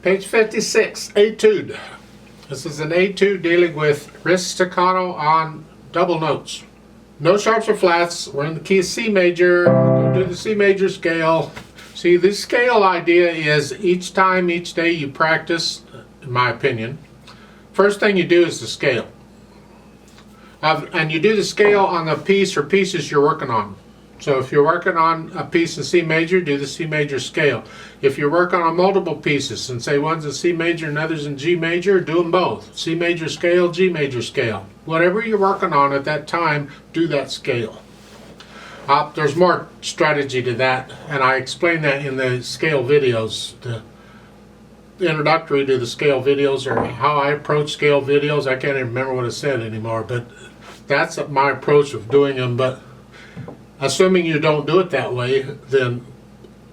Page 56, Etude. This is an etude dealing with wrist staccato on double notes. No sharps or flats. We're in the key of C major. Go do the C major scale. See, this scale idea is each time, each day you practice, in my opinion, first thing you do is the scale. And you do the scale on the piece or pieces you're working on. So if you're working on a piece in C major, do the C major scale. If you're working on multiple pieces, and say one's in C major and others in G major, do them both. C major scale, G major scale. Whatever you're working on at that time, do that scale. There's more strategy to that, and I explain that in the scale videos. The introductory to the scale videos, or how I approach scale videos. I can't even remember what it said anymore, but that's my approach of doing them. But assuming you don't do it that way, then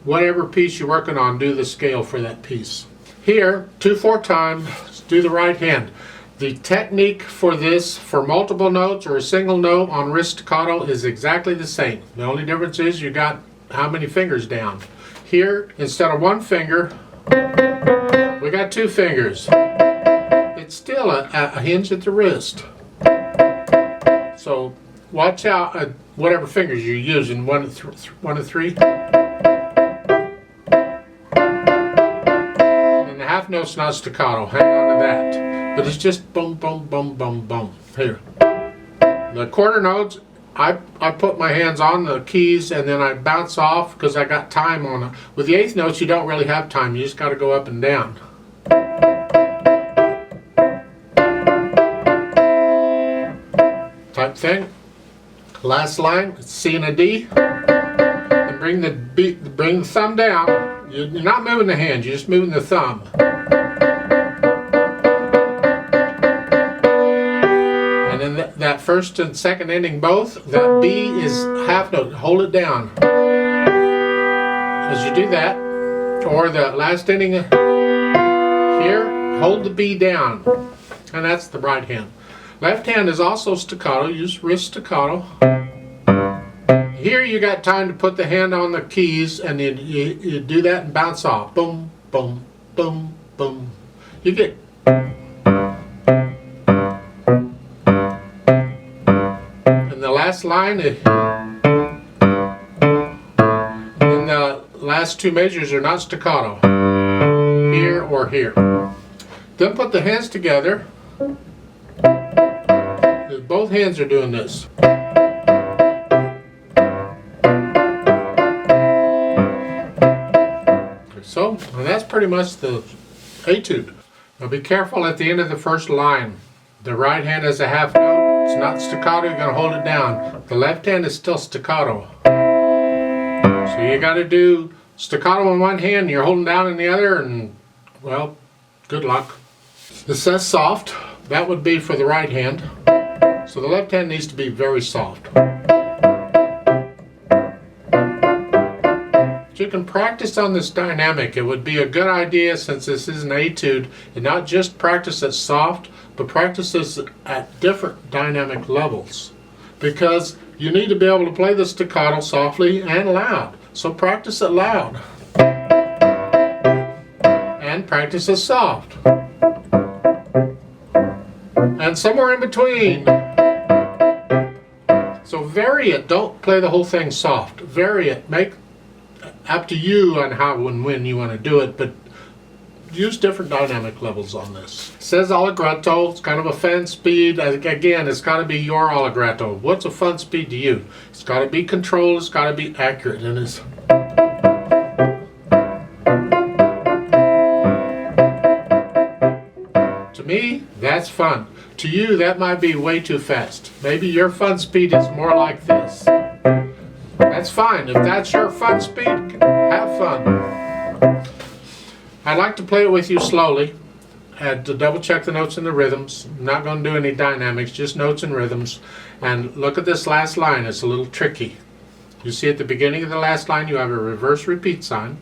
whatever piece you're working on, do the scale for that piece. Here, 2/4 time, do the right hand. The technique for this, for multiple notes or a single note on wrist staccato, is exactly the same. The only difference is you got how many fingers down. Here, instead of one finger, we got 2 fingers. It's still a hinge at the wrist. So watch out at whatever fingers you're using, 1 to 3. And the half note's not staccato, hang on to that. But it's just boom, boom, boom, boom, boom. Here. The quarter notes, I put my hands on the keys and then I bounce off because I got time on it. With the 8th notes, you don't really have time. You just got to go up and down. Type thing. Last line, C and a D. And bring the thumb down. You're not moving the hand, you're just moving the thumb. And then that first and second ending both, that B is half note. Hold it down. As you do that, or the last ending here, hold the B down. And that's the right hand. Left hand is also staccato, use wrist staccato. Here you got time to put the hand on the keys and you do that and bounce off. Boom, boom, boom, boom. You get... And the last line, in the last 2 measures are not staccato. Here or here. Then put the hands together. Both hands are doing this. So, and that's pretty much the etude. Now be careful at the end of the first line. The right hand is a half note. It's not staccato, you're going to hold it down. The left hand is still staccato. So you got to do staccato in one hand, you're holding down in the other, and, well, good luck. It says soft. That would be for the right hand. So the left hand needs to be very soft. But you can practice on this dynamic. It would be a good idea, since this is an etude, and not just practice it soft, but practice this at different dynamic levels. Because you need to be able to play the staccato softly and loud. So practice it loud. And practice it soft. And somewhere in between. So vary it. Don't play the whole thing soft. Vary it. Make up to you on how and when you want to do it, but use different dynamic levels on this. It says allegretto. It's kind of a fun speed. Again, it's got to be your allegretto. What's a fun speed to you? It's got to be controlled. It's got to be accurate. And it's... To me, that's fun. To you, that might be way too fast. Maybe your fun speed is more like this. That's fine. If that's your fun speed, have fun. I'd like to play it with you slowly and to double check the notes and the rhythms. I'm not going to do any dynamics, just notes and rhythms. And look at this last line. It's a little tricky. You see at the beginning of the last line you have a reverse repeat sign.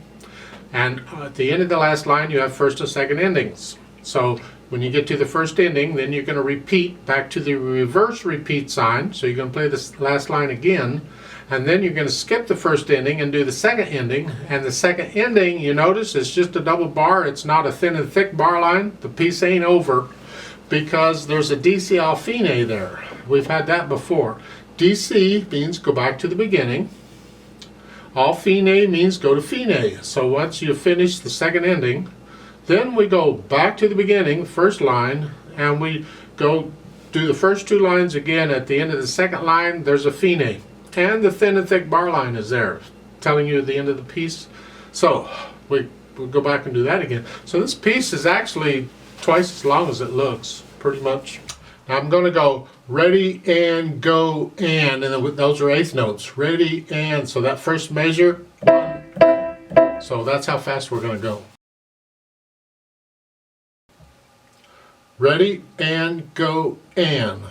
And at the end of the last line you have first and second endings. So when you get to the first ending, then you're going to repeat back to the reverse repeat sign. So you're going to play this last line again. And then you're going to skip the first ending and do the second ending. And the second ending, you notice, is just a double bar. It's not a thin and thick bar line. The piece ain't over because there's a DC al fine there. We've had that before. DC means go back to the beginning. Al fine means go to fine. So once you finish the second ending, then we go back to the beginning, first line, and we go do the first two lines again. At the end of the second line, there's a fine. And the thin and thick bar line is there, telling you the end of the piece. So we'll go back and do that again. So this piece is actually twice as long as it looks, pretty much. Now I'm going to go ready and go and those are eighth notes. Ready and, so that first measure, 1. So that's how fast we're going to go. Ready and go and.